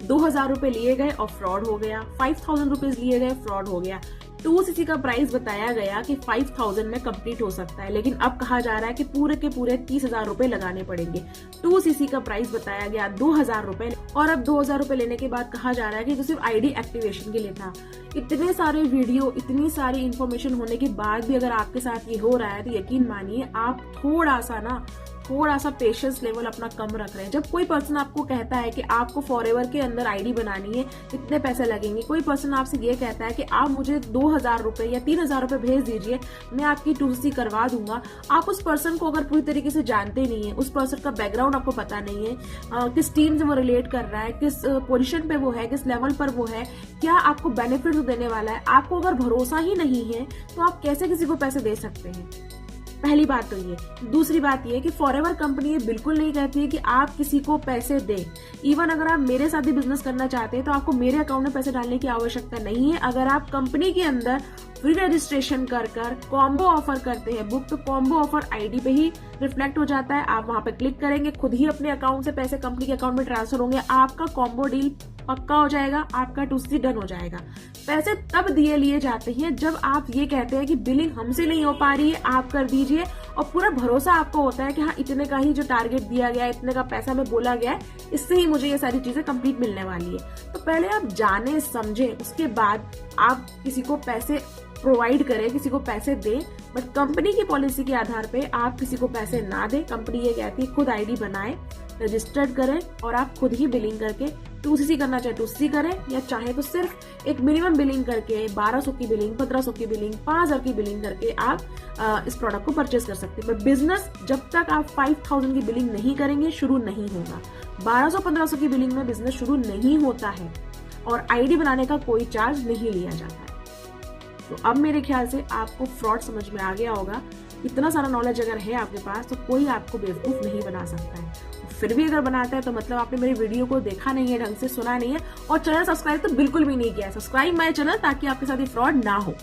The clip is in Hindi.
2000 रुपए लिए गए और फ्रॉड हो गया, 5000 रुपीज लिए गए, फ्रॉड हो गया। 2cc का प्राइस बताया गया कि 5000 में कंप्लीट हो सकता है, लेकिन अब कहा जा रहा है कि पूरे के पूरे 30,000 रुपए लगाने पड़ेंगे। 2cc का प्राइस बताया गया 2000 रुपए और अब 2000 रुपए लेने के बाद कहा जा रहा है कि तो सिर्फ आईडी एक्टिवेशन के लिए था। इतने सारे वीडियो, इतनी सारी इंफॉर्मेशन होने के बाद भी अगर आपके साथ ये हो रहा है तो यकीन मानिए आप थोड़ा सा पेशेंस लेवल अपना कम रख रहे हैं। जब कोई पर्सन आपको कहता है कि आपको फॉरएवर के अंदर आईडी बनानी है, इतने पैसे लगेंगे, कोई पर्सन आपसे ये कहता है कि आप मुझे 2000 रुपए या 3000 रुपए भेज दीजिए, मैं आपकी 2cc करवा दूंगा। आप उस पर्सन को अगर पूरी तरीके से जानते नहीं है, उस पर्सन का बैकग्राउंड आपको पता नहीं है, किस टीम से वो रिलेट कर रहा है, किस पोजिशन पे वो है, किस लेवल पर वो है, क्या आपको बेनिफिट देने वाला है, आपको अगर भरोसा ही नहीं है तो आप कैसे किसी को पैसे दे सकते हैं? पहली बात तो ये। दूसरी बात ये कि फॉरएवर कंपनी ये बिल्कुल नहीं कहती है कि आप किसी को पैसे दें। इवन अगर आप मेरे साथ ही बिजनेस करना चाहते हैं तो आपको मेरे अकाउंट में पैसे डालने की आवश्यकता नहीं है। अगर आप कंपनी के अंदर फ्री रजिस्ट्रेशन कर कॉम्बो ऑफर करते हैं बुक, तो कॉम्बो ऑफर आईडी पे ही रिफ्लेक्ट हो जाता है। आप वहां पे क्लिक करेंगे, खुद ही अपने अकाउंट से पैसे कंपनी के अकाउंट में ट्रांसफर होंगे, आपका कॉम्बो डील पक्का हो जाएगा, आपका 2cc डन हो जाएगा। पैसे तब दिए लिए जाते हैं जब आप ये कहते हैं कि बिलिंग हमसे नहीं हो पा रही है, आप कर दीजिए, और पूरा भरोसा आपको होता है कि हाँ इतने का ही जो टारगेट दिया गया है, इतने का पैसा में बोला गया है, इससे ही मुझे ये सारी चीजें कंप्लीट मिलने वाली है। तो पहले आप जाने समझे, उसके बाद आप किसी को पैसे प्रोवाइड करें, किसी को पैसे दें। बट कंपनी की पॉलिसी के आधार पे आप किसी को पैसे ना दें। कंपनी ये कहती है खुद आईडी बनाएं, रजिस्टर्ड करें और आप खुद ही बिलिंग करके 2cc करना चाहे 2cc करें, या चाहे तो सिर्फ एक मिनिमम बिलिंग करके 1200 की बिलिंग, 1500 की बिलिंग, 5000 की बिलिंग करके आप इस प्रोडक्ट को परचेज कर सकते हैं। बट बिजनेस जब तक आप 5000 की बिलिंग नहीं करेंगे शुरू नहीं होगा। 1200-1500 की बिलिंग में बिजनेस शुरू नहीं होता है और आईडी बनाने का कोई चार्ज नहीं लिया जाता है। तो अब मेरे ख्याल से आपको फ्रॉड समझ में आ गया होगा। इतना सारा नॉलेज अगर है आपके पास तो कोई आपको बेवकूफ नहीं बना सकता है। फिर भी अगर बनाता है तो मतलब आपने मेरी वीडियो को देखा नहीं है, ढंग से सुना नहीं है, और चैनल सब्सक्राइब तो बिल्कुल भी नहीं किया है। सब्सक्राइब माय चैनल ताकि आपके साथ ये फ्रॉड ना हो।